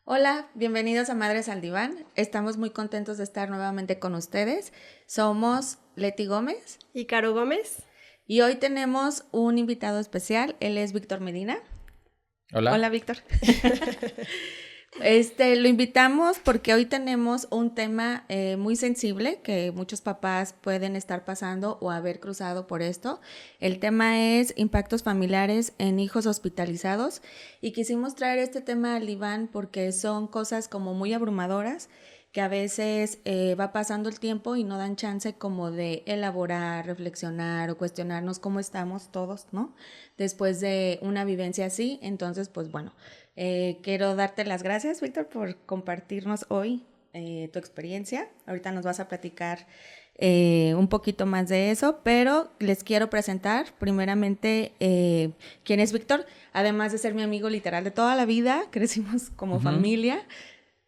Hola, bienvenidos a Madres al Diván. Estamos muy contentos de estar nuevamente con ustedes. Somos Leti Gómez ¿Y Caro Gómez? y hoy tenemos un invitado especial. Él es Víctor Medina. Hola, Hola. Víctor. Lo invitamos porque hoy tenemos un tema muy sensible que muchos papás pueden estar pasando o haber cruzado por esto. El tema es impactos familiares en hijos hospitalizados y quisimos traer este tema al diván porque son cosas como muy abrumadoras que a veces va pasando el tiempo y no dan chance como de elaborar, reflexionar o cuestionarnos cómo estamos todos, ¿no? Después de una vivencia así. Entonces, pues bueno, quiero darte las gracias, Víctor, por compartirnos hoy tu experiencia. Ahorita nos vas a platicar un poquito más de eso, pero les quiero presentar primeramente quién es Víctor, además de ser mi amigo literal de toda la vida, crecimos como familia.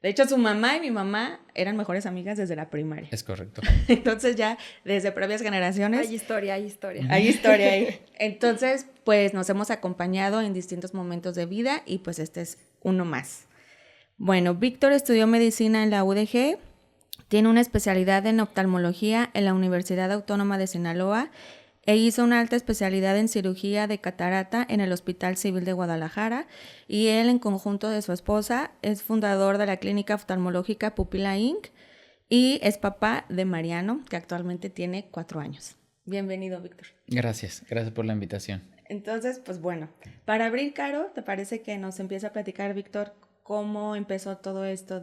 De hecho, su mamá y mi mamá eran mejores amigas desde la primaria. Es correcto. Entonces ya desde previas generaciones Hay historia, hay historia. hay historia ahí. Entonces, pues nos hemos acompañado en distintos momentos de vida y pues este es uno más. Bueno, Víctor estudió medicina en la UDG, tiene una especialidad en oftalmología en la Universidad Autónoma de Sinaloa e hizo una alta especialidad en cirugía de catarata en el Hospital Civil de Guadalajara, y él, en conjunto de su esposa, es fundador de la clínica oftalmológica Pupila Inc. y es papá de Mariano, que actualmente tiene 4 años. Bienvenido, Víctor. Gracias por la invitación. Entonces, pues bueno, para abrir, Caro, ¿te parece que nos empiece a platicar, Víctor, cómo empezó todo esto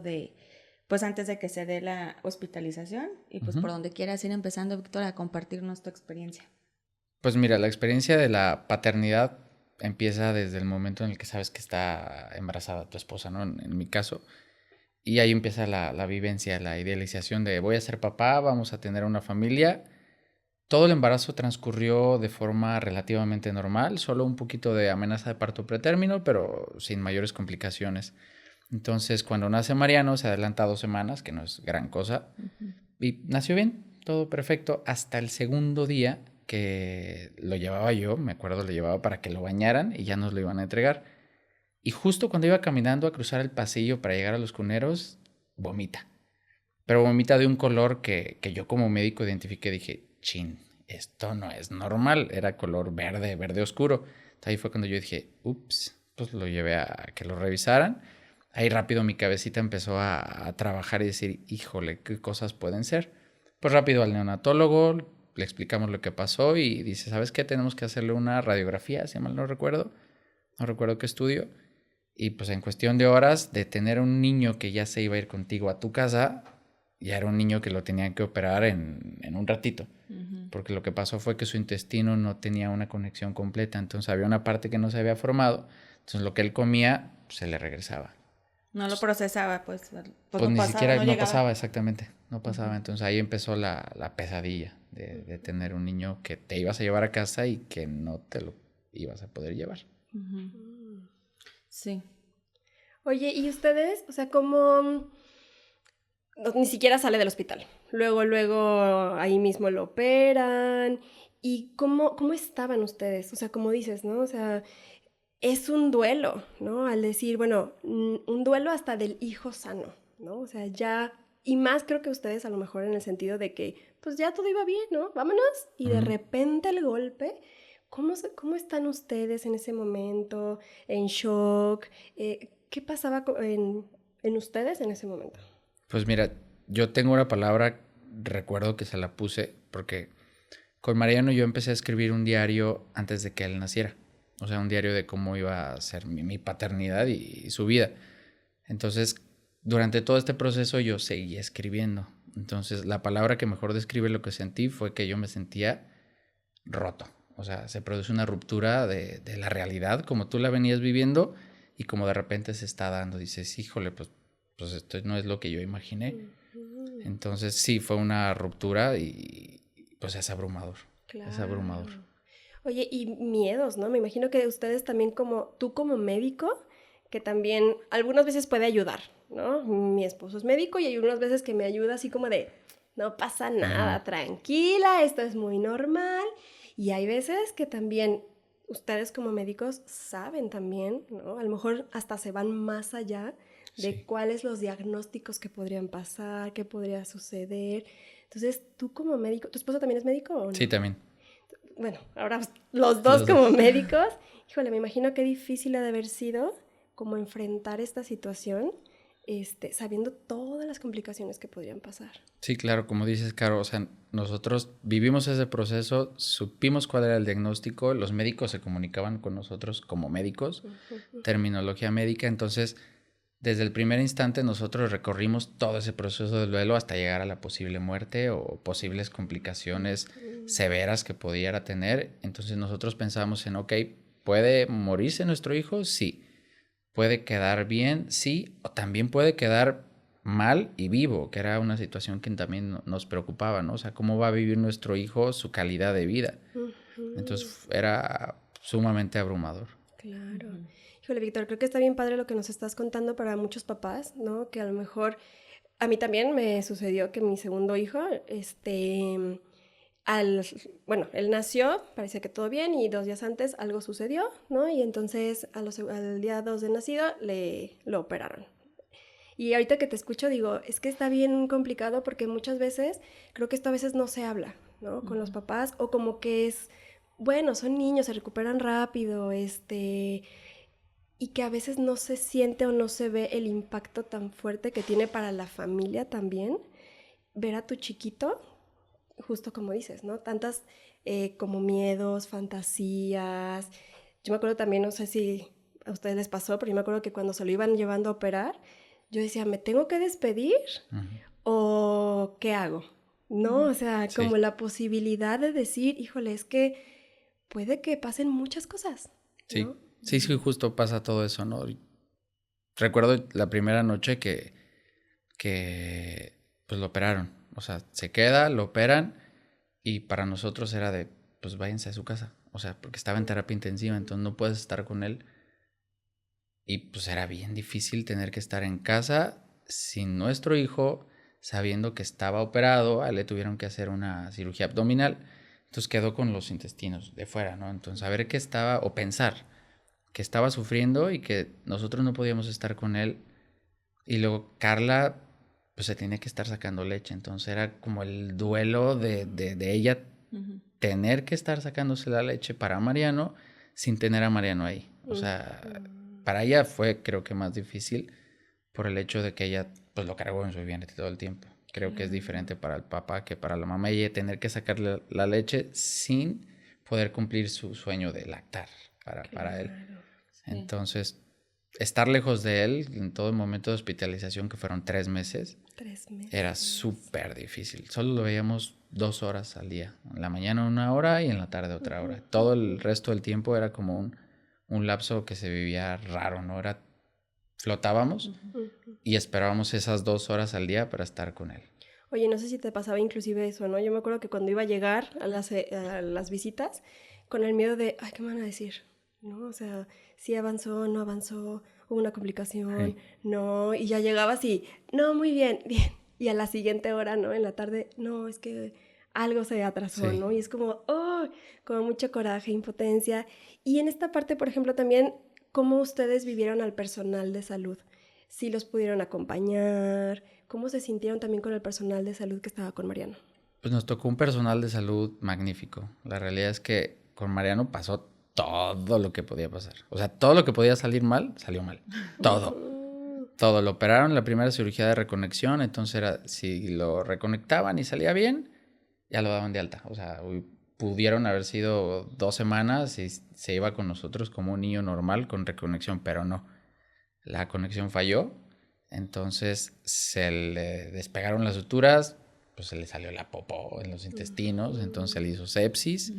pues antes de que se dé la hospitalización? Y pues por donde quieras ir empezando, Víctor, a compartirnos tu experiencia. Pues mira, la experiencia de la paternidad empieza desde el momento en el que sabes que está embarazada tu esposa, ¿no? En mi caso. Y ahí empieza la vivencia, la idealización de voy a ser papá, vamos a tener una familia. Todo el embarazo transcurrió de forma relativamente normal, solo un poquito de amenaza de parto pretérmino, pero sin mayores complicaciones. Entonces, cuando nace Mariano, se adelanta 2 semanas, que no es gran cosa, y nació bien, todo perfecto, hasta el segundo día que lo llevaba yo, me acuerdo, lo llevaba para que lo bañaran y ya nos lo iban a entregar. Y justo cuando iba caminando a cruzar el pasillo para llegar a los cuneros, vomita. Pero vomita de un color que yo como médico identifiqué, dije, chin, esto no es normal, era color verde, verde oscuro. Entonces ahí fue cuando yo dije, ups, pues lo llevé a que lo revisaran. Ahí rápido mi cabecita empezó a trabajar y decir, híjole, ¿qué cosas pueden ser? Pues rápido al neonatólogo, le explicamos lo que pasó y dice, ¿sabes qué? Tenemos que hacerle una radiografía, si mal no recuerdo qué estudio. Y pues en cuestión de horas de tener un niño que ya se iba a ir contigo a tu casa, ya era un niño que lo tenían que operar en un ratito. Porque lo que pasó fue que su intestino no tenía una conexión completa, entonces había una parte que no se había formado, entonces lo que él comía se le regresaba. No lo procesaba, pues Pues no ni pasaba, siquiera no no llegaba. pasaba, exactamente, no pasaba. Entonces ahí empezó la pesadilla de tener un niño que te ibas a llevar a casa y que no te lo ibas a poder llevar. Sí. Oye, ¿y ustedes? O sea, ¿cómo ni siquiera sale del hospital? Luego ahí mismo lo operan. ¿Y cómo estaban ustedes? O sea, como dices, ¿no? O sea, es un duelo, ¿no? Al decir, bueno, un duelo hasta del hijo sano, ¿no? O sea, ya, y más creo que ustedes a lo mejor en el sentido de que, pues ya todo iba bien, ¿no? Vámonos. Y de repente el golpe, ¿cómo están ustedes en ese momento? ¿En shock? ¿Qué pasaba en ustedes en ese momento? Pues mira, yo tengo una palabra, recuerdo que se la puse porque con Mariano yo empecé a escribir un diario antes de que él naciera. O sea, un diario de cómo iba a ser mi paternidad y su vida. Entonces, durante todo este proceso yo seguía escribiendo. Entonces, la palabra que mejor describe lo que sentí fue que yo me sentía roto. O sea, se produce una ruptura de la realidad como tú la venías viviendo y como de repente se está dando. Dices, híjole, pues esto no es lo que yo imaginé. Entonces sí, fue una ruptura y pues es abrumador. Claro. Es abrumador. Oye, y miedos, ¿no? Me imagino que ustedes también tú como médico, que también algunas veces puede ayudar, ¿no? Mi esposo es médico y hay unas veces que me ayuda así como de, no pasa nada, tranquila, esto es muy normal. Y hay veces que también ustedes como médicos saben también, ¿no? A lo mejor hasta se van más allá de Sí. cuáles los diagnósticos que podrían pasar, qué podría suceder. Entonces, tú como médico, ¿tu esposo también es médico o no? Sí, también. Bueno, ahora los dos Los como dos. médicos, híjole, me imagino qué difícil ha de haber sido como enfrentar esta situación, sabiendo todas las complicaciones que podrían pasar. Sí, claro, como dices, Caro, o sea, nosotros vivimos ese proceso, supimos cuál era el diagnóstico, los médicos se comunicaban con nosotros como médicos, terminología médica, entonces desde el primer instante nosotros recorrimos todo ese proceso del duelo hasta llegar a la posible muerte o posibles complicaciones severas que pudiera tener. Entonces nosotros pensábamos en, ok, ¿puede morirse nuestro hijo? Sí. ¿Puede quedar bien? Sí. O también puede quedar mal y vivo, que era una situación que también nos preocupaba, ¿no? O sea, ¿cómo va a vivir nuestro hijo su calidad de vida? Entonces era sumamente abrumador. Claro. Híjole, Víctor, creo que está bien padre lo que nos estás contando para muchos papás, ¿no? Que a lo mejor a mí también me sucedió que mi segundo hijo, bueno, él nació, parecía que todo bien, y 2 días antes algo sucedió, ¿no? Y entonces al día 2 de nacido lo operaron. Y ahorita que te escucho digo, es que está bien complicado porque muchas veces, creo que esto a veces no se habla, ¿no? Con los papás, o como que es, bueno, son niños, se recuperan rápido, y que a veces no se siente o no se ve el impacto tan fuerte que tiene para la familia también, ver a tu chiquito, justo como dices, ¿no? Tantas como miedos, fantasías. Yo me acuerdo también, no sé si a ustedes les pasó, pero yo me acuerdo que cuando se lo iban llevando a operar, yo decía, ¿me tengo que despedir o qué hago? ¿No? O sea, Sí. como la posibilidad de decir, híjole, es que puede que pasen muchas cosas, ¿no? Sí, sí, justo pasa todo eso, ¿no? Recuerdo la primera noche que pues lo operaron. O sea, se queda, lo operan y para nosotros era de, pues váyanse a su casa. O sea, porque estaba en terapia intensiva, entonces no puedes estar con él. Y pues era bien difícil tener que estar en casa sin nuestro hijo, sabiendo que estaba operado, a él le tuvieron que hacer una cirugía abdominal, entonces quedó con los intestinos de fuera, ¿no? Entonces saber que estaba, o pensar que estaba sufriendo y que nosotros no podíamos estar con él. Y luego Carla, pues se tenía que estar sacando leche, entonces era como el duelo de ella tener que estar sacándose la leche para Mariano sin tener a Mariano ahí. O sea, para ella fue creo que más difícil por el hecho de que ella pues lo cargó en su vientre todo el tiempo. Creo que es diferente para el papá que para la mamá, ella tener que sacarle la leche sin poder cumplir su sueño de lactar para él. Entonces, estar lejos de él en todo el momento de hospitalización, que fueron 3 meses, 3 meses. era súper difícil. Solo lo veíamos 2 horas al día. En la mañana 1 hora y en la tarde otra hora. Todo el resto del tiempo era como un lapso que se vivía raro, ¿no? Flotábamos y esperábamos esas 2 horas al día para estar con él. Oye, no sé si te pasaba inclusive eso, ¿no? Yo me acuerdo que cuando iba a llegar a las visitas, con el miedo de, ay, ¿qué me van a decir? ¿No? O sea, si avanzó, no avanzó, hubo una complicación, Sí. no, y ya llegabas y, no, muy bien, bien. Y a la siguiente hora, ¿no? En la tarde, no, es que algo se atrasó, Sí. ¿no? Y es como, oh, como mucho coraje, impotencia. Y en esta parte, por ejemplo, también, ¿cómo ustedes vivieron al personal de salud? Si los pudieron acompañar, ¿cómo se sintieron también con el personal de salud que estaba con Mariano? Pues nos tocó un personal de salud magnífico. La realidad es que con Mariano pasó todo lo que podía pasar. O sea, todo lo que podía salir mal, salió mal. Todo. Todo. Lo operaron en la primera cirugía de reconexión, entonces era, si lo reconectaban y salía bien, ya lo daban de alta. O sea, pudieron haber sido 2 semanas y se iba con nosotros como un niño normal con reconexión, pero no. La conexión falló, entonces se le despegaron las suturas, pues se le salió la popó en los intestinos, entonces se le hizo sepsis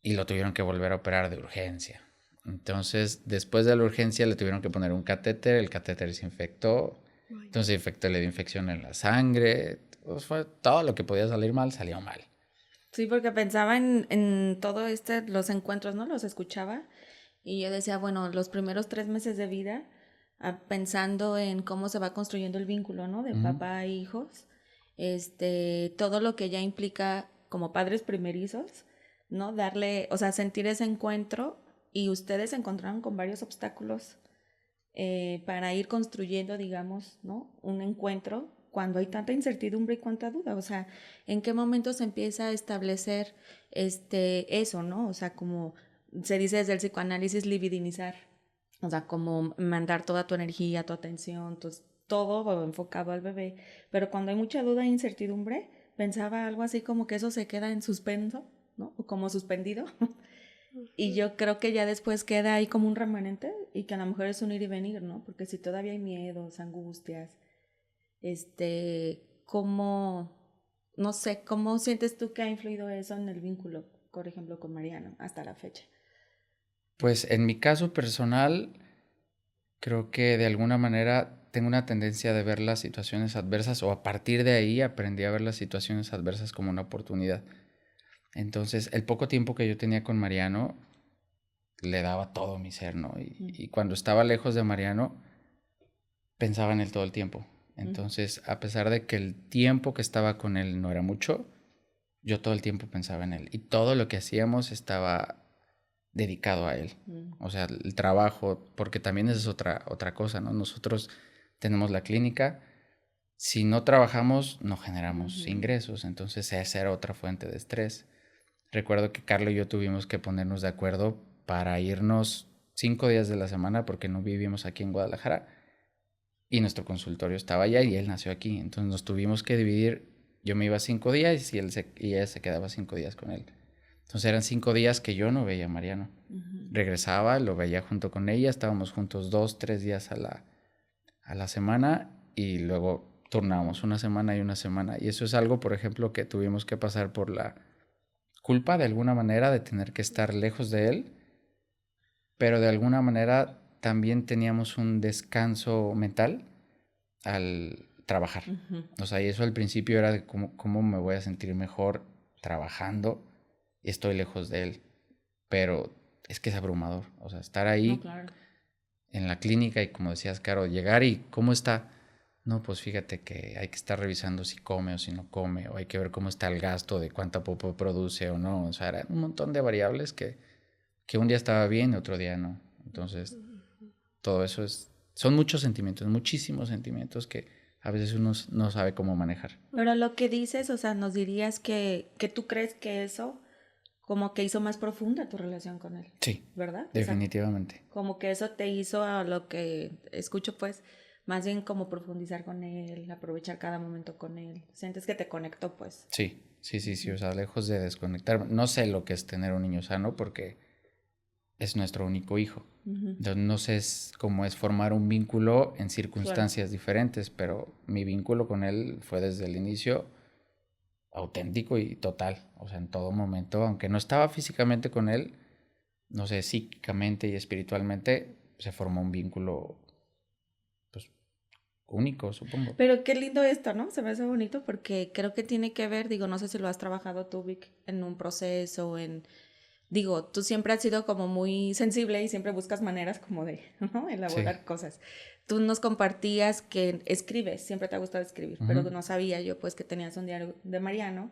y lo tuvieron que volver a operar de urgencia. Entonces, después de la urgencia le tuvieron que poner un catéter, el catéter se infectó, entonces se infectó, le dio infección en la sangre, pues fue todo lo que podía salir mal, salió mal. Sí, porque pensaba en todo los encuentros, ¿no? Los escuchaba y yo decía, bueno, los primeros 3 meses de vida, pensando en cómo se va construyendo el vínculo, ¿no? De papá e hijos, todo lo que ya implica como padres primerizos, ¿no? Darle, o sea, sentir ese encuentro, y ustedes se encontraron con varios obstáculos para ir construyendo, digamos, ¿no? Un encuentro cuando hay tanta incertidumbre y cuánta duda. O sea, ¿en qué momento se empieza a establecer eso, ¿no? O sea, como se dice desde el psicoanálisis, libidinizar. O sea, como mandar toda tu energía, tu atención, todo enfocado al bebé. Pero cuando hay mucha duda e incertidumbre, pensaba algo así como que eso se queda en suspenso, ¿no? O como suspendido. Y yo creo que ya después queda ahí como un remanente y que a lo mejor es un ir y venir, ¿no? Porque si todavía hay miedos, angustias, ¿cómo, no sé, cómo sientes tú que ha influido eso en el vínculo, por ejemplo, con Mariano hasta la fecha? Pues en mi caso personal, creo que de alguna manera tengo una tendencia de ver las situaciones adversas o a partir de ahí aprendí a ver las situaciones adversas como una oportunidad. Entonces, el poco tiempo que yo tenía con Mariano, le daba todo mi ser, ¿no? Y cuando estaba lejos de Mariano, pensaba en él todo el tiempo. Entonces, a pesar de que el tiempo que estaba con él no era mucho, yo todo el tiempo pensaba en él. Y todo lo que hacíamos estaba dedicado a él. O sea, el trabajo, porque también esa es otra cosa, ¿no? Nosotros tenemos la clínica. Si no trabajamos, no generamos ingresos. Entonces, esa era otra fuente de estrés. Recuerdo que Carlos y yo tuvimos que ponernos de acuerdo para irnos 5 días de la semana porque no vivimos aquí en Guadalajara y nuestro consultorio estaba allá y él nació aquí. Entonces nos tuvimos que dividir. Yo me iba 5 días y ella se quedaba 5 días con él. Entonces eran 5 días que yo no veía a Mariano. Regresaba, lo veía junto con ella, estábamos juntos 2, 3 días a la semana y luego turnábamos una semana y una semana. Y eso es algo, por ejemplo, que tuvimos que pasar por la culpa de alguna manera de tener que estar lejos de él, pero de alguna manera también teníamos un descanso mental al trabajar. O sea, y eso al principio era de cómo me voy a sentir mejor trabajando y estoy lejos de él. Pero es que es abrumador. O sea, estar ahí No, claro. en la clínica y como decías, Caro, llegar y ¿cómo está? No, pues fíjate que hay que estar revisando si come o si no come, o hay que ver cómo está el gasto, de cuánta popó produce o no. O sea, eran un montón de variables que un día estaba bien y otro día no. Entonces, todo eso son muchos sentimientos, muchísimos sentimientos que a veces uno no sabe cómo manejar. Pero lo que dices, o sea, nos dirías que tú crees que eso como que hizo más profunda tu relación con él. Sí, ¿Verdad? definitivamente. O sea, como que eso te hizo a lo que escucho, pues, más bien como profundizar con él, aprovechar cada momento con él. Sientes que te conectó, pues. Sí. O sea, lejos de desconectar. No sé lo que es tener un niño sano porque es nuestro único hijo. Entonces, no sé cómo es formar un vínculo en circunstancias diferentes, pero mi vínculo con él fue desde el inicio auténtico y total. O sea, en todo momento, aunque no estaba físicamente con él, no sé, psíquicamente y espiritualmente, se formó un vínculo, pues, único, supongo. Pero qué lindo esto, ¿no? Se me hace bonito porque creo que tiene que ver, digo, no sé si lo has trabajado tú, Vic, en un proceso, digo, tú siempre has sido como muy sensible y siempre buscas maneras como de, ¿no? Elaborar cosas. Tú nos compartías que escribes, siempre te ha gustado escribir, pero no sabía yo pues que tenías un diario de Mariano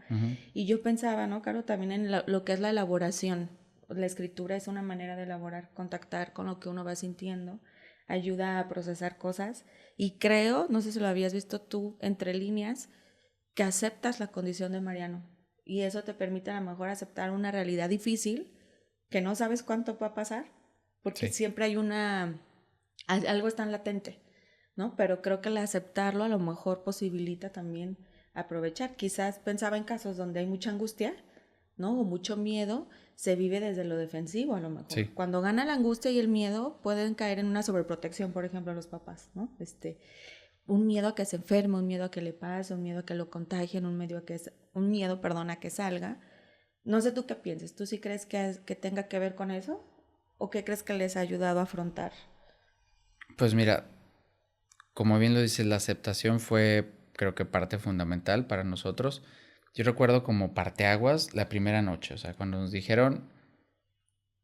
y yo pensaba, ¿no, Caro? También en lo que es la elaboración. La escritura es una manera de elaborar, contactar con lo que uno va sintiendo, ayuda a procesar cosas y creo, no sé si lo habías visto tú entre líneas, que aceptas la condición de Mariano y eso te permite a lo mejor aceptar una realidad difícil que no sabes cuánto va a pasar porque siempre hay algo está en latente, ¿no? Pero creo que el aceptarlo a lo mejor posibilita también aprovechar. Quizás pensaba en casos donde hay mucha angustia, ¿no? O mucho miedo, se vive desde lo defensivo a lo mejor. Sí. Cuando gana la angustia y el miedo, pueden caer en una sobreprotección, por ejemplo, los papás, ¿no? Un miedo a que se enferme, un miedo a que le pase, un miedo a que lo contagien, un miedo, a que salga. No sé tú qué piensas, ¿tú sí crees que tenga que ver con eso? ¿O qué crees que les ha ayudado a afrontar? Pues mira, como bien lo dices, la aceptación fue, creo que parte fundamental para nosotros. Yo recuerdo como parteaguas la primera noche, o sea, cuando nos dijeron,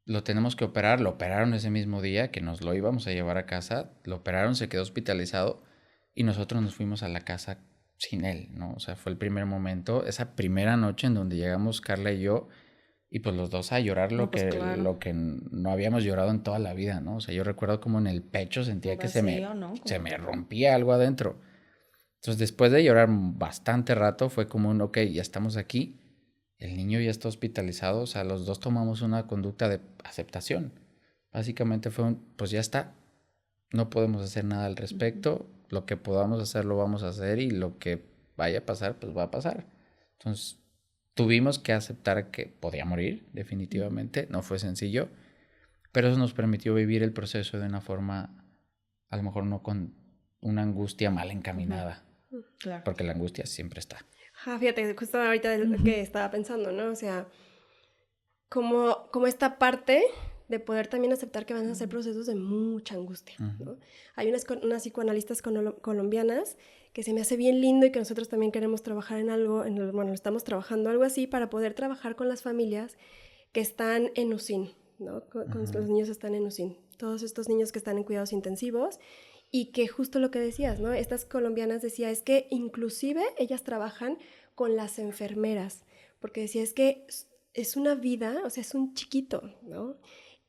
lo tenemos que operar, lo operaron ese mismo día que nos lo íbamos a llevar a casa, lo operaron, se quedó hospitalizado y nosotros nos fuimos a la casa sin él, ¿no? O sea, fue el primer momento, esa primera noche en donde llegamos Carla y yo, Y pues los dos a llorar lo No, pues, claro. lo que no habíamos llorado en toda la vida, ¿no? O sea, yo recuerdo como en el pecho sentía Un que vacío, ¿no? se Como me que rompía algo adentro. Entonces, después de llorar bastante rato, fue como un, ok, ya estamos aquí, el niño ya está hospitalizado, o sea, los dos tomamos una conducta de aceptación. Básicamente fue un, pues ya está, no podemos hacer nada al respecto, lo que podamos hacer lo vamos a hacer y lo que vaya a pasar, pues va a pasar. Entonces, tuvimos que aceptar que podía morir, definitivamente, no fue sencillo, pero eso nos permitió vivir el proceso de una forma, a lo mejor no con una angustia mal encaminada, claro. porque la angustia siempre está. Fíjate, justo ahorita que estaba pensando, ¿no? O sea, como esta parte de poder también aceptar que van a ser procesos de mucha angustia, ¿no? Hay unas psicoanalistas colombianas que se me hace bien lindo y que nosotros también queremos trabajar en algo, bueno, estamos trabajando algo así para poder trabajar con las familias que están en USIN, ¿no? Con los niños que están en USIN. Todos estos niños que están en cuidados intensivos y que justo lo que decías, ¿no? Estas colombianas decía, es que inclusive ellas trabajan con las enfermeras, porque decía, es que es una vida, o sea, es un chiquito, ¿no?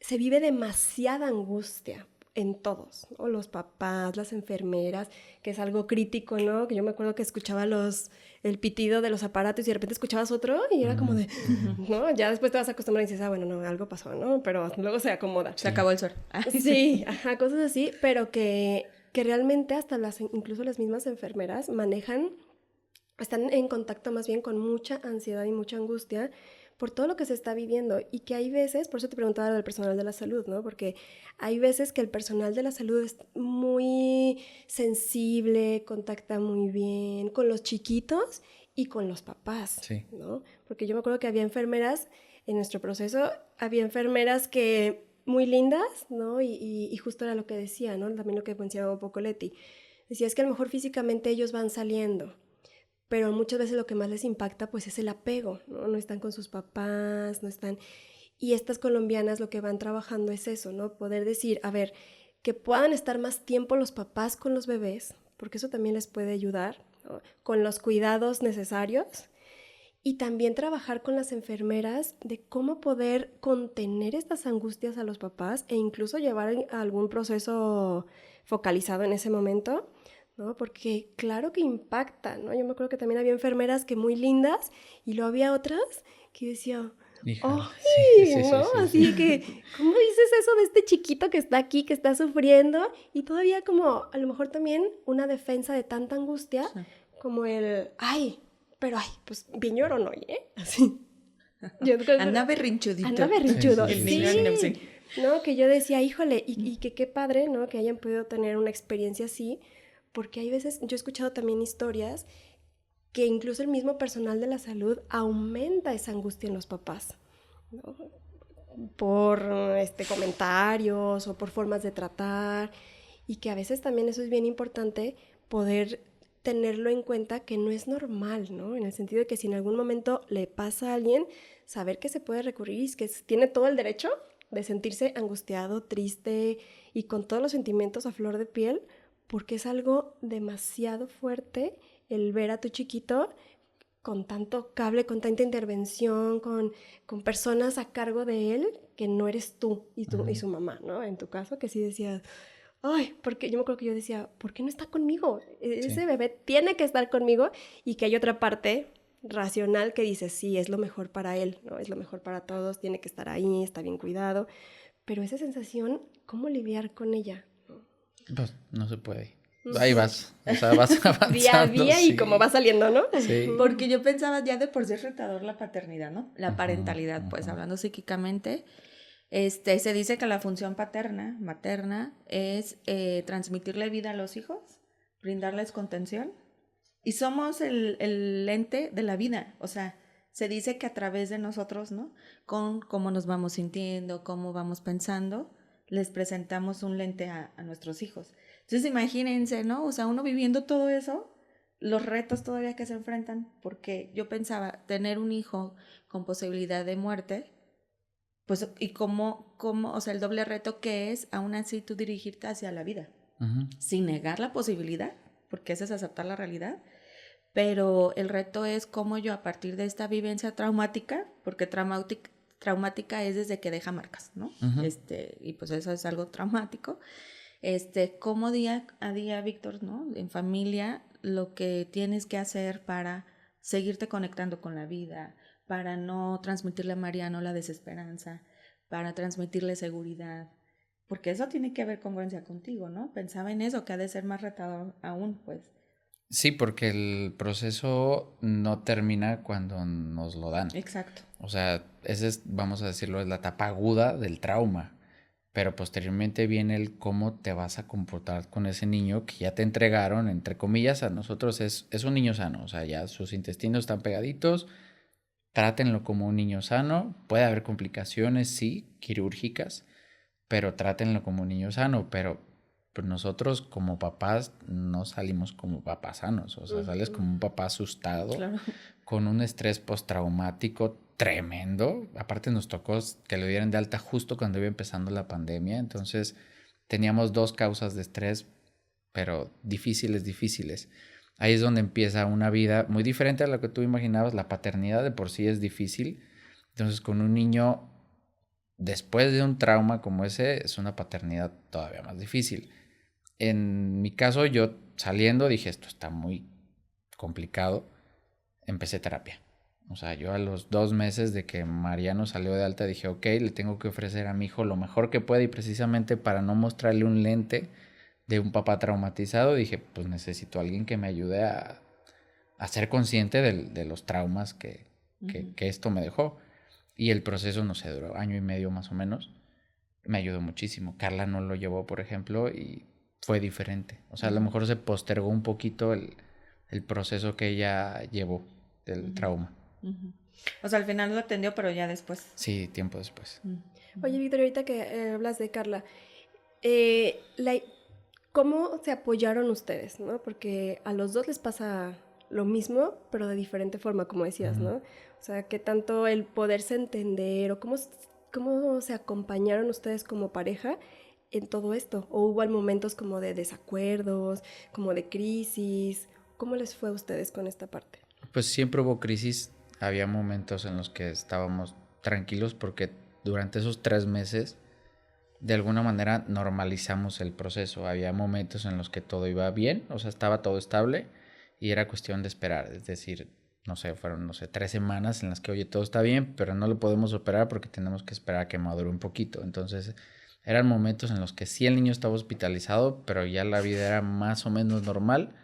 Se vive demasiada angustia en todos, ¿no? Los papás, las enfermeras, que es algo crítico, ¿no? Que yo me acuerdo que escuchaba el pitido de los aparatos y de repente escuchabas otro y era como de, ¿no? Ya después te vas a acostumbrar y dices, bueno, no, algo pasó, ¿no? Pero luego se acomoda. Se acabó el sol. Sí, ajá, cosas así, pero que realmente hasta incluso las mismas enfermeras están en contacto más bien con mucha ansiedad y mucha angustia por todo lo que se está viviendo y que hay veces, por eso te preguntaba lo del personal de la salud, ¿no? Porque hay veces que el personal de la salud es muy sensible, contacta muy bien con los chiquitos y con los papás, Sí. ¿no? Porque yo me acuerdo que había enfermeras en nuestro proceso, había enfermeras que muy lindas, ¿no? Y justo era lo que decía, ¿no? También lo que mencionaba un poco Leti. Decía, es que a lo mejor físicamente ellos van saliendo, pero muchas veces lo que más les impacta pues es el apego, ¿no? No están con sus papás, no están... Y estas colombianas lo que van trabajando es eso, ¿no? Poder decir, a ver, que puedan estar más tiempo los papás con los bebés, porque eso también les puede ayudar, ¿no? Con los cuidados necesarios y también trabajar con las enfermeras de cómo poder contener estas angustias a los papás e incluso llevar a algún proceso focalizado en ese momento, ¿no? Porque claro que impacta, ¿no? Yo me acuerdo que también había enfermeras que muy lindas y luego había otras que decía, Híjole, ¡ay! sí, ¿No? sí, Así sí. que, ¿cómo dices eso de este chiquito que está aquí, que está sufriendo? Y todavía como, a lo mejor también una defensa de tanta angustia, Sí. como el, ¡ay! Pero, ay, pues bien llorón hoy, ¿eh? Así. Yo creo que- Anda berrinchudito. Anda berrinchudo. Sí, El sí, niño sí. no sé. ¿No? Que yo decía, híjole, y que qué padre, ¿no? Que hayan podido tener una experiencia así, porque hay veces, yo he escuchado también historias que incluso el mismo personal de la salud aumenta esa angustia en los papás, ¿no? Por comentarios o por formas de tratar, y que a veces también eso es bien importante, poder tenerlo en cuenta que no es normal, ¿no? En el sentido de que si en algún momento le pasa a alguien, saber que se puede recurrir y que tiene todo el derecho de sentirse angustiado, triste y con todos los sentimientos a flor de piel, porque es algo demasiado fuerte el ver a tu chiquito con tanto cable, con tanta intervención, con personas a cargo de él que no eres tú y su mamá, ¿no? En tu caso, que sí decías, ay, porque yo me acuerdo que yo decía, ¿por qué no está conmigo? Ese Sí. bebé tiene que estar conmigo, y que hay otra parte racional que dice, sí, es lo mejor para él, ¿no? Es lo mejor para todos, tiene que estar ahí, está bien cuidado, pero esa sensación, ¿cómo lidiar con ella? Pues no se puede. Ahí vas, o sea, vas avanzando. Día a día y sí. como va saliendo, ¿no? Sí. Porque yo pensaba ya de por sí es retador la paternidad, ¿no? La parentalidad, pues hablando psíquicamente. Se dice que la función materna, es transmitirle vida a los hijos, brindarles contención. Y somos el ente de la vida. O sea, se dice que a través de nosotros, ¿no? Con cómo nos vamos sintiendo, cómo vamos pensando, les presentamos un lente a nuestros hijos. Entonces imagínense, ¿no? O sea, uno viviendo todo eso, los retos todavía que se enfrentan, porque yo pensaba, tener un hijo con posibilidad de muerte, pues, y cómo, o sea, el doble reto que es, aún así, tú dirigirte hacia la vida, sin negar la posibilidad, porque eso es aceptar la realidad, pero el reto es cómo yo, a partir de esta vivencia traumática, porque traumática es desde que deja marcas, ¿no? Ujú. Y pues eso es algo traumático. Como día a día, Víctor, ¿no? En familia, lo que tienes que hacer para seguirte conectando con la vida, para no transmitirle a Mariano la desesperanza, para transmitirle seguridad, porque eso tiene que haber congruencia contigo, ¿no? Pensaba en eso, que ha de ser más retador aún, pues. Sí, porque el proceso no termina cuando nos lo dan. Exacto. O sea, esa es, vamos a decirlo, es la etapa aguda del trauma. Pero posteriormente viene el cómo te vas a comportar con ese niño que ya te entregaron, entre comillas, a nosotros es un niño sano. O sea, ya sus intestinos están pegaditos, trátenlo como un niño sano. Puede haber complicaciones, sí, quirúrgicas, pero trátenlo como un niño sano. Pero pues nosotros como papás no salimos como papás sanos. O sea, sales como un papá asustado, Claro. con un estrés postraumático tremendo. Aparte nos tocó que lo dieran de alta justo cuando iba empezando la pandemia. Entonces teníamos 2 causas de estrés, pero difíciles. Ahí es donde empieza una vida muy diferente a lo que tú imaginabas. La paternidad de por sí es difícil. Entonces con un niño, después de un trauma como ese, es una paternidad todavía más difícil. En mi caso, yo saliendo dije, esto está muy complicado. Empecé terapia. O sea, yo a los 2 meses de que Mariano salió de alta dije, ok, le tengo que ofrecer a mi hijo lo mejor que pueda, y precisamente para no mostrarle un lente de un papá traumatizado, dije, pues necesito a alguien que me ayude a ser consciente de los traumas que esto me dejó. Y el proceso, no sé, duró 1 año y medio más o menos. Me ayudó muchísimo. Carla no lo llevó, por ejemplo, y fue diferente. O sea, a lo mejor se postergó un poquito el proceso que ella llevó del trauma. O sea, al final lo atendió, pero ya después. Sí, tiempo después. Oye, Víctor, ahorita que hablas de Carla, la, ¿cómo se apoyaron ustedes, no? Porque a los dos les pasa lo mismo, pero de diferente forma, como decías, ¿no? O sea, que tanto el poderse entender o cómo se acompañaron ustedes como pareja en todo esto. ¿O hubo momentos como de desacuerdos, como de crisis? ¿Cómo les fue a ustedes con esta parte? Pues siempre hubo crisis. Había momentos en los que estábamos tranquilos porque durante esos 3 meses de alguna manera normalizamos el proceso. Había momentos en los que todo iba bien, o sea, estaba todo estable y era cuestión de esperar. Es decir, no sé, fueron, no sé, 3 semanas en las que, oye, todo está bien, pero no lo podemos operar porque tenemos que esperar a que madure un poquito. Entonces, eran momentos en los que sí el niño estaba hospitalizado, pero ya la vida era más o menos normal.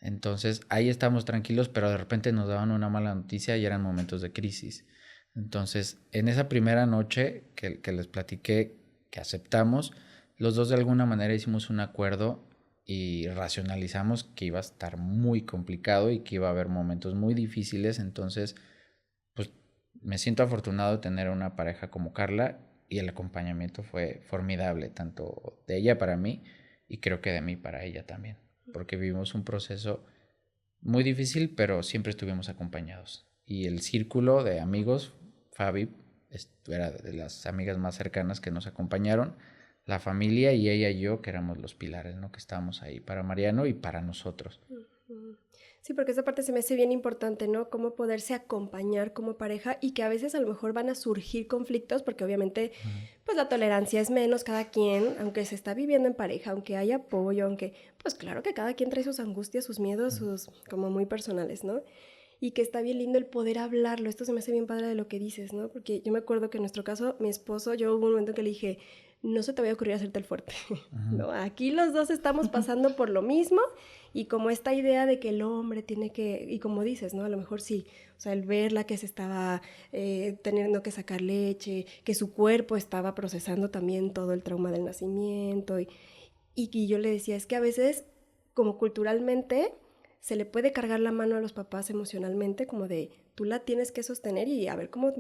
Entonces, ahí estábamos tranquilos, pero de repente nos daban una mala noticia y eran momentos de crisis. Entonces, en esa primera noche que les platiqué, que aceptamos, los dos de alguna manera hicimos un acuerdo y racionalizamos que iba a estar muy complicado y que iba a haber momentos muy difíciles. Entonces, pues me siento afortunado de tener una pareja como Carla, y el acompañamiento fue formidable, tanto de ella para mí y creo que de mí para ella también, porque vivimos un proceso muy difícil, pero siempre estuvimos acompañados. Y el círculo de amigos, Fabi era de las amigas más cercanas que nos acompañaron, la familia y ella y yo, que éramos los pilares, ¿no? Que estábamos ahí para Mariano y para nosotros. Sí, porque esa parte se me hace bien importante, ¿no? Cómo poderse acompañar como pareja y que a veces a lo mejor van a surgir conflictos porque obviamente pues la tolerancia es menos cada quien, aunque se está viviendo en pareja, aunque hay apoyo, aunque pues claro que cada quien trae sus angustias, sus miedos, sus como muy personales, ¿no? Y que está bien lindo el poder hablarlo. Esto se me hace bien padre de lo que dices, ¿no? Porque yo me acuerdo que en nuestro caso, mi esposo, yo hubo un momento que le dije, no se te vaya a ocurrir hacerte el fuerte. No, aquí los dos estamos pasando por lo mismo y como esta idea de que el hombre tiene que, y como dices, ¿no? A lo mejor sí, o sea, el verla que se estaba teniendo que sacar leche, que su cuerpo estaba procesando también todo el trauma del nacimiento y yo le decía, es que a veces como culturalmente se le puede cargar la mano a los papás emocionalmente, como de tú la tienes que sostener y a ver cómo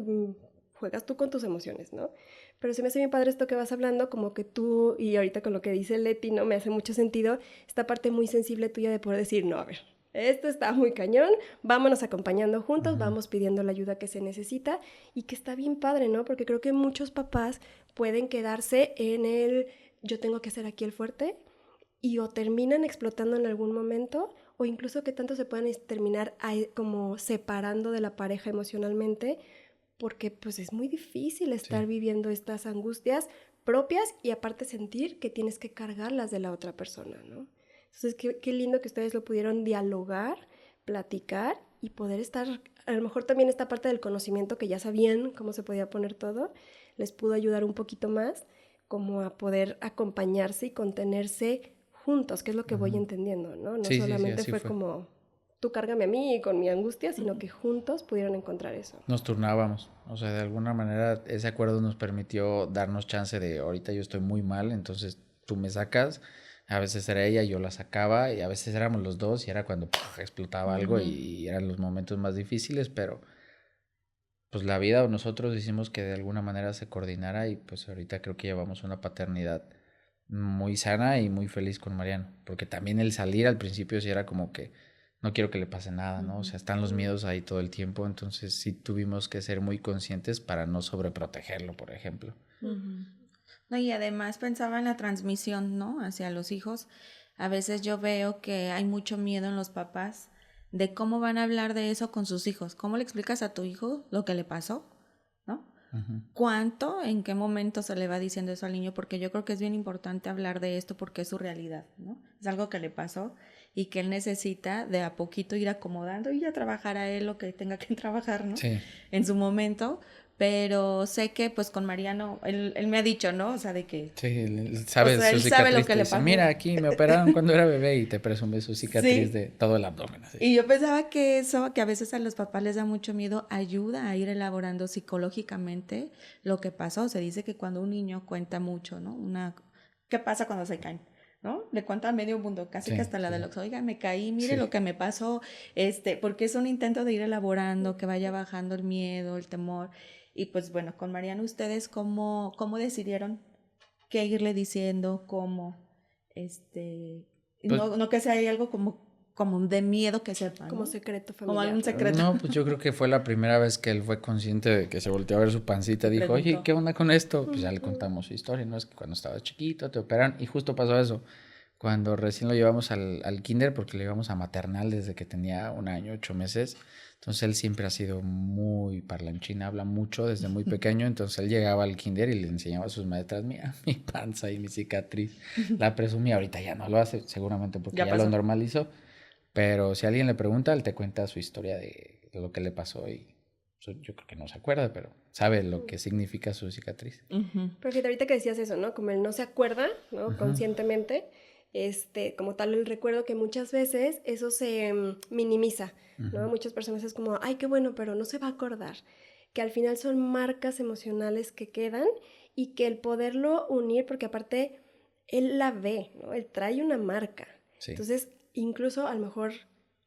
juegas tú con tus emociones, ¿no? Pero se me hace bien padre esto que vas hablando, como que tú, y ahorita con lo que dice Leti, ¿no? Me hace mucho sentido esta parte muy sensible tuya de poder decir, no, a ver, esto está muy cañón, vámonos acompañando juntos, vamos pidiendo la ayuda que se necesita y que está bien padre, ¿no? Porque creo que muchos papás pueden quedarse en el yo tengo que ser aquí el fuerte y o terminan explotando en algún momento o incluso que tanto se puedan terminar como separando de la pareja emocionalmente porque pues es muy difícil estar Sí. viviendo estas angustias propias y aparte sentir que tienes que cargarlas de la otra persona, ¿no? Entonces, qué lindo que ustedes lo pudieron dialogar, platicar y poder estar, a lo mejor también esta parte del conocimiento que ya sabían cómo se podía poner todo, les pudo ayudar un poquito más como a poder acompañarse y contenerse juntos, que es lo que voy Ujú. entendiendo, ¿no? No Sí, sí, sí, solamente así fue fue. como tú cárgame a mí con mi angustia, sino que juntos pudieron encontrar eso. Nos turnábamos, o sea, de alguna manera ese acuerdo nos permitió darnos chance de ahorita yo estoy muy mal, entonces tú me sacas, a veces era ella, yo la sacaba y a veces éramos los dos y era cuando ¡puf! Explotaba algo Ujú. y eran los momentos más difíciles, pero pues la vida o nosotros hicimos que de alguna manera se coordinara y pues ahorita creo que llevamos una paternidad muy sana y muy feliz con Mariano, porque también el salir al principio sí era como que no quiero que le pase nada, ¿no? O Ujú. sea, están los miedos ahí todo el tiempo, entonces sí tuvimos que ser muy conscientes para no sobreprotegerlo, por ejemplo. Ujú. No, y además pensaba en la transmisión, ¿no? Hacia los hijos. A veces yo veo que hay mucho miedo en los papás de cómo van a hablar de eso con sus hijos. ¿Cómo le explicas a tu hijo lo que le pasó? ¿No? Ujú. ¿Cuánto, en qué momento se le va diciendo eso al niño? Porque yo creo que es bien importante hablar de esto porque es su realidad, ¿no? Es algo que le pasó y que él necesita de a poquito ir acomodando y ya trabajar a él lo que tenga que trabajar, ¿no? Sí, En su momento, pero sé que pues con Mariano, él me ha dicho, ¿no? O sea, de que, sí, él o sabe sea, su él sabe lo cicatriz, que te le dice, pasó. mira, aquí me operaron cuando era bebé y te presume su cicatriz Sí, de todo el abdomen, así. y yo pensaba que eso, que a veces a los papás les da mucho miedo, ayuda a ir elaborando psicológicamente lo que pasó. Se dice que cuando un niño cuenta mucho, ¿no? ¿Qué pasa cuando se caen? ¿No? Le cuenta a medio mundo, casi que Sí, hasta la sí, de sí. los, oiga, me caí, mire lo Sí. que me pasó, porque es un intento de ir elaborando, que vaya bajando el miedo, el temor. Y pues bueno, con Mariano, ¿ustedes cómo decidieron qué irle diciendo, cómo, Pues no que sea algo como de miedo que sepa, Como ¿no? secreto Como familiar, algún ¿no? secreto. no, pues yo creo que fue la primera vez que él fue consciente de que se volteó a ver su pancita. Y Dijo, oye, preguntó. ¿qué onda con esto? Pues ya le Ujú. contamos su historia, ¿no? Es que cuando estabas chiquito te operan y justo pasó eso. Cuando recién lo llevamos al kinder, porque le llevamos a maternal desde que tenía 1 año, 8 meses. Entonces él siempre ha sido muy parlanchín, habla mucho desde muy pequeño. Entonces él llegaba al kinder y le enseñaba a sus maestras, mira, mi panza y mi cicatriz. La presumía, ahorita ya no lo hace, seguramente porque Ya ya lo pasó. normalizó. Pero si alguien le pregunta, él te cuenta su historia de lo que le pasó y yo creo que no se acuerda, pero sabe lo que significa su cicatriz. Ujú. Pero fíjate, ahorita que decías eso, ¿no? Como él no se acuerda, ¿no? Ujú, Conscientemente, como tal el recuerdo que muchas veces eso se minimiza, ¿no? ujú. Muchas personas es como, ay, qué bueno, pero no se va a acordar. Que al final son marcas emocionales que quedan y que el poderlo unir, porque aparte él la ve, ¿no? Él trae una marca. Sí, Entonces, incluso a lo mejor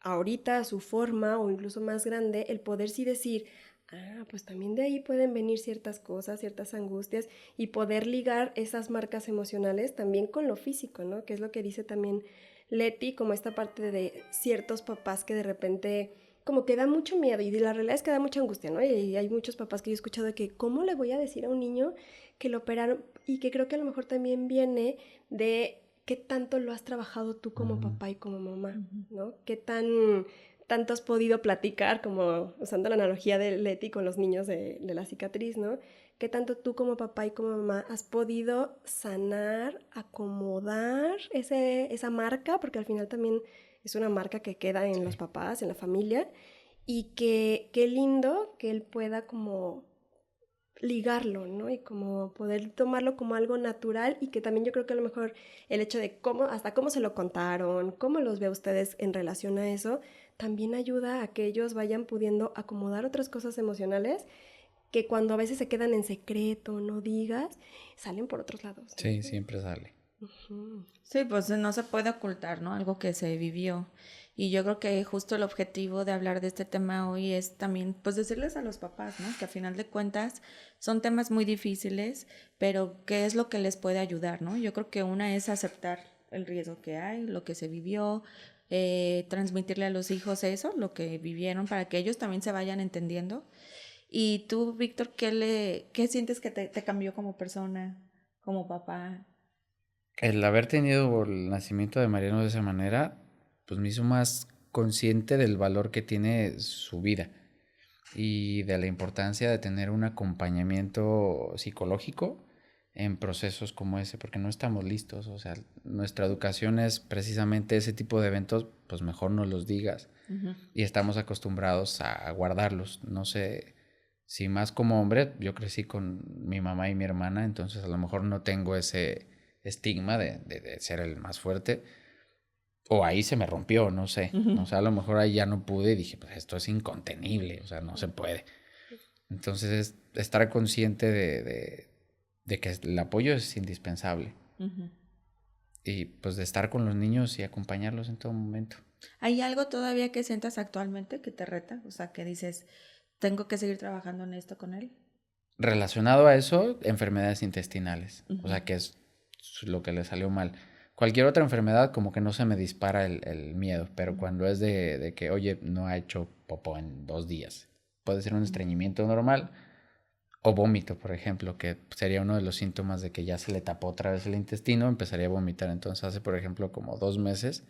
ahorita a su forma o incluso más grande, el poder sí decir, ah, pues también de ahí pueden venir ciertas cosas, ciertas angustias y poder ligar esas marcas emocionales también con lo físico, ¿no? Que es lo que dice también Leti, como esta parte de ciertos papás que de repente como que da mucho miedo y la realidad es que da mucha angustia, ¿no? Y hay muchos papás que yo he escuchado de que cómo le voy a decir a un niño que lo operaron y que creo que a lo mejor también viene de qué tanto lo has trabajado tú como ujú, papá y como mamá, Ujú. ¿no? Qué tanto has podido platicar, como usando la analogía de Leti con los niños de la cicatriz, ¿no? ¿Qué tanto tú como papá y como mamá has podido sanar, acomodar esa marca? Porque al final también es una marca que queda en los sí. papás, en la familia, y que qué lindo que él pueda como ligarlo, ¿no? Y como poder tomarlo como algo natural y que también yo creo que a lo mejor el hecho de hasta cómo se lo contaron, cómo los ve a ustedes en relación a eso, también ayuda a que ellos vayan pudiendo acomodar otras cosas emocionales que cuando a veces se quedan en secreto, no digas, salen por otros lados, ¿no? Sí, siempre sale. Ujú. Sí, pues no se puede ocultar, ¿no? Algo que se vivió. Y yo creo que justo el objetivo de hablar de este tema hoy es también, pues decirles a los papás, ¿no? Que a final de cuentas son temas muy difíciles, pero ¿qué es lo que les puede ayudar, ¿no? Yo creo que una es aceptar el riesgo que hay, lo que se vivió, transmitirle a los hijos eso, lo que vivieron, para que ellos también se vayan entendiendo. Y tú, Víctor, ¿qué sientes que te cambió como persona, como papá? El haber tenido el nacimiento de Mariano de esa manera, pues me hizo más consciente del valor que tiene su vida. y de la importancia de tener un acompañamiento psicológico en procesos como ese, porque no estamos listos. O sea, nuestra educación es precisamente ese tipo de eventos, pues mejor no los digas. Ujú. Y estamos acostumbrados a guardarlos. No sé si más como hombre, yo crecí con mi mamá y mi hermana, entonces a lo mejor no tengo ese estigma de ser el más fuerte. O ahí se me rompió, no sé. Ujú. O sea, a lo mejor ahí ya no pude y dije, pues esto es incontenible, o sea, no se puede. Entonces, estar consciente de que el apoyo es indispensable. Ujú. Y pues de estar con los niños y acompañarlos en todo momento. ¿Hay algo todavía que sientas actualmente que te reta? O sea, que dices, tengo que seguir trabajando en esto con él. Relacionado a eso, enfermedades intestinales. O Ujú. sea, que es lo que le salió mal. Cualquier otra enfermedad como que no se me dispara el miedo, pero cuando es de que, oye, no ha hecho popó en 2 días, puede ser un estreñimiento normal o vómito, por ejemplo, que sería uno de los síntomas de que ya se le tapó otra vez el intestino, empezaría a vomitar. Entonces hace, por ejemplo, como 2 meses,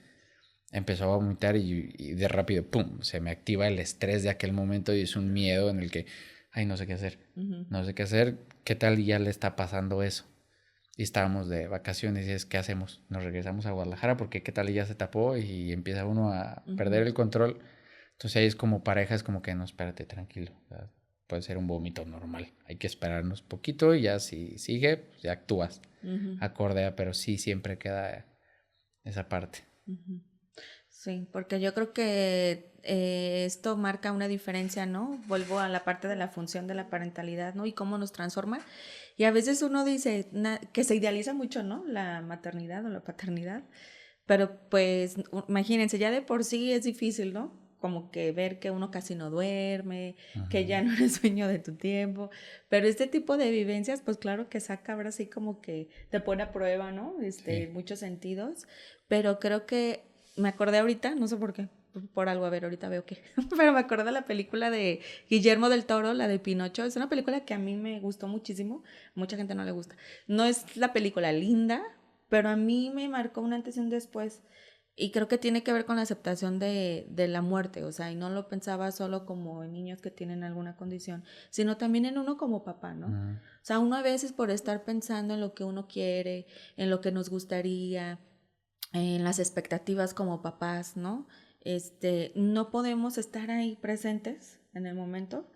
empezó a vomitar y de rápido, ¡pum!, se me activa el estrés de aquel momento y es un miedo en el que, ay, no sé qué hacer, Ujú. no sé qué hacer, ¿qué tal ya le está pasando eso? Y estábamos de vacaciones y es, ¿qué hacemos? Nos regresamos a Guadalajara porque qué tal ya se tapó y empieza uno a perder Ujú. el control. Entonces ahí es como pareja, es como que no, espérate, tranquilo. O sea, puede ser un vómito normal. Hay que esperarnos poquito y ya si sigue, pues ya actúas. Ujú. Acordea, pero sí siempre queda esa parte. Ujú. Sí, porque yo creo que esto marca una diferencia, ¿no? Vuelvo a la parte de la función de la parentalidad, ¿no? Y cómo nos transforma. Y a veces uno dice que se idealiza mucho, ¿no? La maternidad o la paternidad. Pero pues imagínense, ya de por sí es difícil, ¿no? Como que ver que uno casi no duerme, que ya no eres dueño de tu tiempo. Pero este tipo de vivencias, pues claro que saca ahora sí como que te pone a prueba, ¿no? Sí. En muchos sentidos. Pero creo que me acordé ahorita, no sé por qué, por algo, a ver, ahorita veo que. Pero me acordé de la película de Guillermo del Toro, la de Pinocho. Es una película que a mí me gustó muchísimo. Mucha gente no le gusta. No es la película linda, pero a mí me marcó un antes y un después. Y creo que tiene que ver con la aceptación de la muerte, o sea, y no lo pensaba solo como en niños que tienen alguna condición, sino también en uno como papá, ¿no? Ujú. O sea, uno a veces por estar pensando en lo que uno quiere, en lo que nos gustaría, en las expectativas como papás, ¿no? No podemos estar ahí presentes en el momento.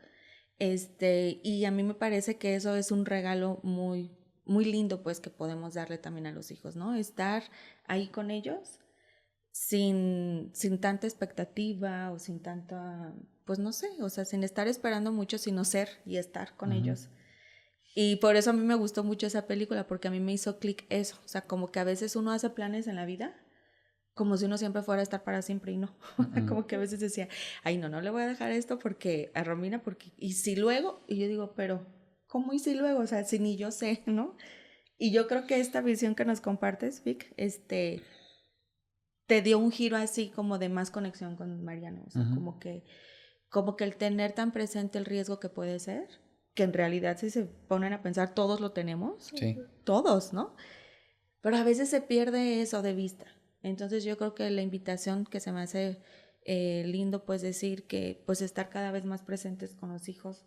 Y a mí me parece que eso es un regalo muy, muy lindo, pues, que podemos darle también a los hijos, ¿no? Estar ahí con ellos sin tanta expectativa o sin tanta, pues no sé, o sea, sin estar esperando mucho, sino ser y estar con Ujú. ellos. Y por eso a mí me gustó mucho esa película, porque a mí me hizo clic eso, o sea, como que a veces uno hace planes en la vida como si uno siempre fuera a estar para siempre y no. Ujú. Como que a veces decía, ay, no, no le voy a dejar esto porque a Romina, porque, y si luego, y yo digo, pero, ¿cómo y si luego? O sea, si ni yo sé, ¿no? Y yo creo que esta visión que nos compartes, Vic, te dio un giro así como de más conexión con Mariano, o sea, Ujú. como que el tener tan presente el riesgo que puede ser, que en realidad si se ponen a pensar, todos lo tenemos, Sí. todos, ¿no? Pero a veces se pierde eso de vista. Entonces yo creo que la invitación que se me hace lindo, pues decir que pues estar cada vez más presentes con los hijos,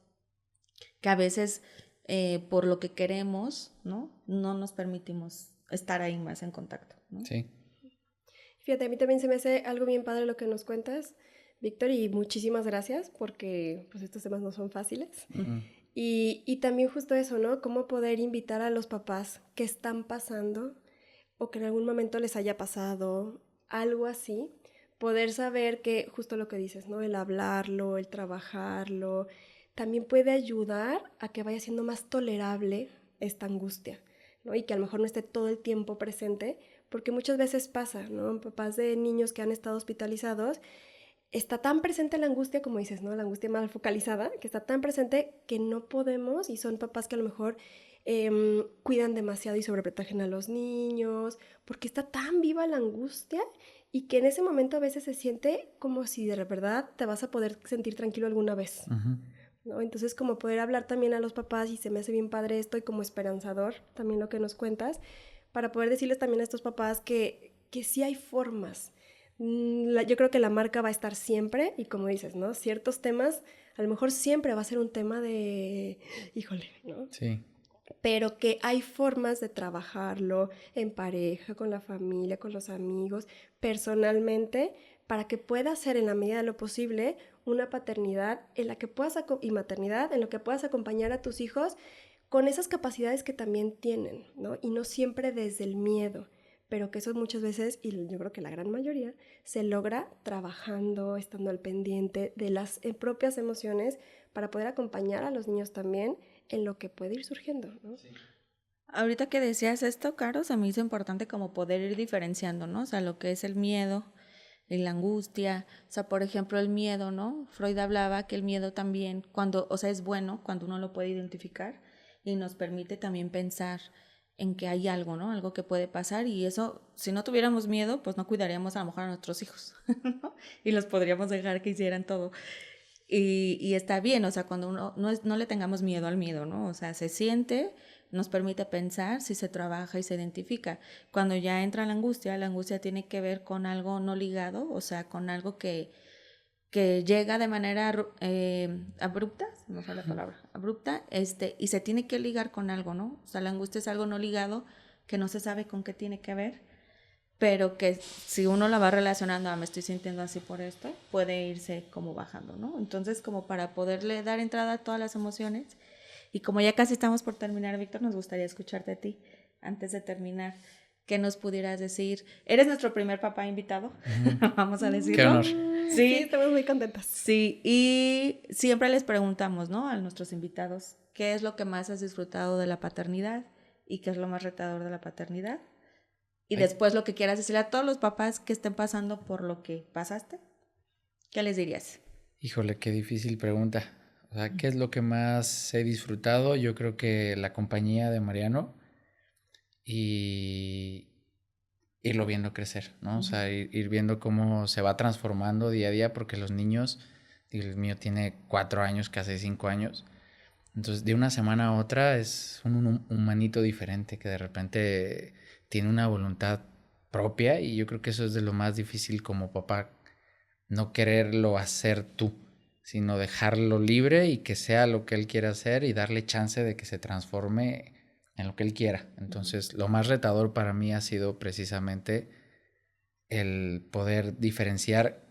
que a veces por lo que queremos, ¿no? No nos permitimos estar ahí más en contacto, ¿no? Sí. Fíjate, a mí también se me hace algo bien padre lo que nos cuentas, Víctor, y muchísimas gracias porque pues estos temas no son fáciles. Ujú. Y también justo eso, ¿no? Cómo poder invitar a los papás que están pasando o que en algún momento les haya pasado algo así, poder saber que justo lo que dices, ¿no? El hablarlo, el trabajarlo, también puede ayudar a que vaya siendo más tolerable esta angustia, ¿no? Y que a lo mejor no esté todo el tiempo presente, porque muchas veces pasa, ¿no? Papás de niños que han estado hospitalizados, está tan presente la angustia, como dices, ¿no? La angustia mal focalizada, que está tan presente que no podemos, y son papás que a lo mejor cuidan demasiado y sobreprotegen a los niños, porque está tan viva la angustia y que en ese momento a veces se siente como si de verdad te vas a poder sentir tranquilo alguna vez, Ujú. ¿no? Entonces como poder hablar también a los papás, y se me hace bien padre esto y como esperanzador también lo que nos cuentas, para poder decirles también a estos papás que sí hay formas Yo creo que la marca va a estar siempre y como dices, ¿no? Ciertos temas, a lo mejor siempre va a ser un tema de, híjole, ¿no? Sí. Pero que hay formas de trabajarlo en pareja, con la familia, con los amigos, personalmente, para que pueda ser en la medida de lo posible una paternidad en la que puedas y maternidad en lo que puedas acompañar a tus hijos con esas capacidades que también tienen, ¿no? Y no siempre desde el miedo, pero que eso muchas veces, y yo creo que la gran mayoría, se logra trabajando, estando al pendiente de las propias emociones para poder acompañar a los niños también en lo que puede ir surgiendo, ¿no? Sí. Ahorita que decías esto, Caro, se me hizo importante como poder ir diferenciando, ¿no? O sea, lo que es el miedo y la angustia. O sea, por ejemplo, el miedo, ¿no? Freud hablaba que el miedo también, cuando, o sea, es bueno cuando uno lo puede identificar y nos permite también pensar en que hay algo, ¿no? Algo que puede pasar y eso, si no tuviéramos miedo, pues no cuidaríamos a lo mejor a nuestros hijos, ¿no? Y los podríamos dejar que hicieran todo. Y está bien, o sea, cuando uno no le tengamos miedo al miedo, ¿no? O sea, se siente, nos permite pensar si se trabaja y se identifica. Cuando ya entra la angustia tiene que ver con algo no ligado, o sea, con algo que llega de manera abrupta, no sé la palabra, abrupta, y se tiene que ligar con algo, ¿no? O sea, la angustia es algo no ligado, que no se sabe con qué tiene que ver, pero que si uno la va relacionando a me estoy sintiendo así por esto, puede irse como bajando, ¿no? Entonces, como para poderle dar entrada a todas las emociones, y como ya casi estamos por terminar, Víctor, nos gustaría escucharte a ti, antes de terminar, ¿qué nos pudieras decir? Eres nuestro primer papá invitado, vamos a decirlo. Qué honor. Sí, estamos muy contentas. Sí, y siempre les preguntamos, ¿no? A nuestros invitados, ¿qué es lo que más has disfrutado de la paternidad? ¿Y qué es lo más retador de la paternidad? Y después lo que quieras decirle a todos los papás que estén pasando por lo que pasaste, ¿qué les dirías? Híjole, qué difícil pregunta. O sea, ¿qué es lo que más he disfrutado? Yo creo que la compañía de Mariano y irlo viendo crecer, ¿no? O sea, ir viendo cómo se va transformando día a día, porque los niños, el mío tiene 4 años, casi 5 años, entonces de una semana a otra es un humanito diferente que de repente tiene una voluntad propia y yo creo que eso es de lo más difícil como papá, no quererlo hacer tú, sino dejarlo libre y que sea lo que él quiera hacer y darle chance de que se transforme en lo que él quiera. Entonces, lo más retador para mí ha sido precisamente el poder diferenciar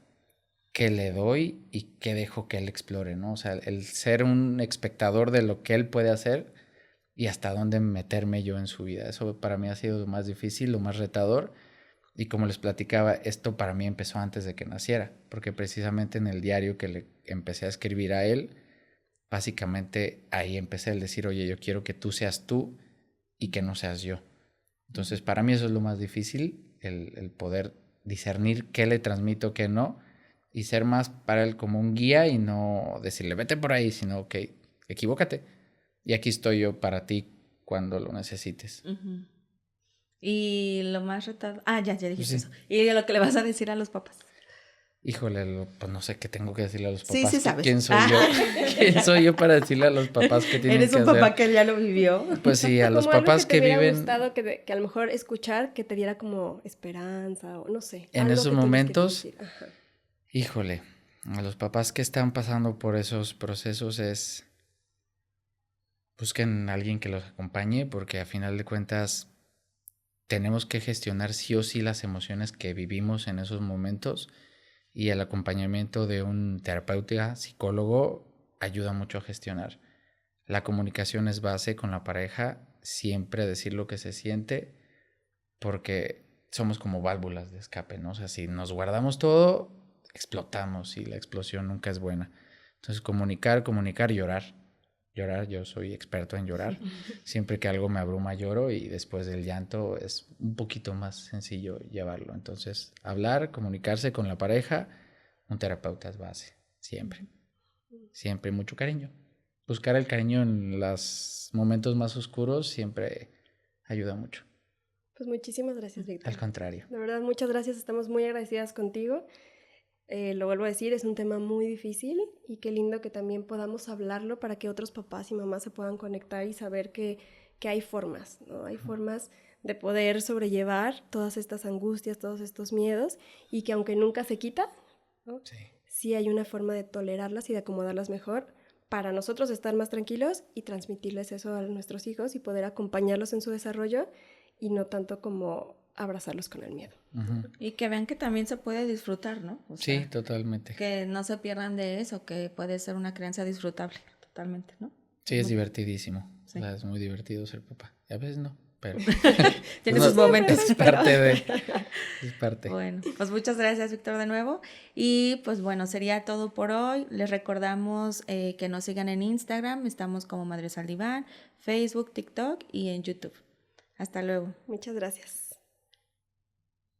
qué le doy y qué dejo que él explore, ¿no? O sea, el ser un espectador de lo que él puede hacer y hasta dónde meterme yo en su vida. Eso para mí ha sido lo más difícil, lo más retador. Y como les platicaba, esto para mí empezó antes de que naciera, porque precisamente en el diario que le empecé a escribir a él, básicamente ahí empecé a decir, oye, yo quiero que tú seas tú y que no seas yo. Entonces, para mí eso es lo más difícil, el poder discernir qué le transmito, qué no, y ser más para él como un guía y no decirle, vete por ahí, sino, ok, equivócate. Y aquí estoy yo para ti cuando lo necesites. Uh-huh. Y lo más retado... ya dijiste Sí. eso. Y lo que le vas a decir a los papás. Híjole, pues no sé qué tengo que decirle a los papás. Sí sabes. ¿Quién soy yo? ¿Quién soy yo para decirle a los papás qué tienen que hacer? Eres un papá que ya lo vivió. Pues sí, a los como papás algo que te que hubiera viven... gustado que a lo mejor escuchar, que te diera como esperanza o no sé. En esos momentos, Ajá. híjole, a los papás que están pasando por esos procesos es... Busquen a alguien que los acompañe porque a final de cuentas tenemos que gestionar sí o sí las emociones que vivimos en esos momentos y el acompañamiento de un terapeuta, psicólogo, ayuda mucho a gestionar. La comunicación es base con la pareja, siempre decir lo que se siente, porque somos como válvulas de escape, ¿no? O sea, si nos guardamos todo, explotamos y la explosión nunca es buena. Entonces, comunicar, llorar. Llorar, yo soy experto en llorar. Siempre que algo me abruma, lloro y después del llanto es un poquito más sencillo llevarlo. Entonces, hablar, comunicarse con la pareja, un terapeuta es base, siempre. Siempre mucho cariño. Buscar el cariño en los momentos más oscuros siempre ayuda mucho. Pues muchísimas gracias, Víctor. Al contrario. De verdad, muchas gracias. Estamos muy agradecidas contigo. Lo vuelvo a decir, es un tema muy difícil y qué lindo que también podamos hablarlo para que otros papás y mamás se puedan conectar y saber que hay formas, ¿no? Hay formas de poder sobrellevar todas estas angustias, todos estos miedos, y que aunque nunca se quita, ¿no? Sí. Sí hay una forma de tolerarlas y de acomodarlas mejor para nosotros estar más tranquilos y transmitirles eso a nuestros hijos y poder acompañarlos en su desarrollo y no tanto como abrazarlos con el miedo. Ujú. Y que vean que también se puede disfrutar, ¿no? O Sí, sea, totalmente. que no se pierdan de eso, que puede ser una crianza disfrutable, totalmente, ¿no? Sí, es Muy- divertidísimo. Sí. O sea, es muy divertido ser papá. Y a veces no, pero Tiene no, sus momentos. es parte de... Es parte. Bueno, pues muchas gracias, Víctor, de nuevo. Y pues bueno, sería todo por hoy. Les recordamos que nos sigan en Instagram. Estamos como Madres al Diván, Facebook, TikTok y en YouTube. Hasta luego. Muchas gracias.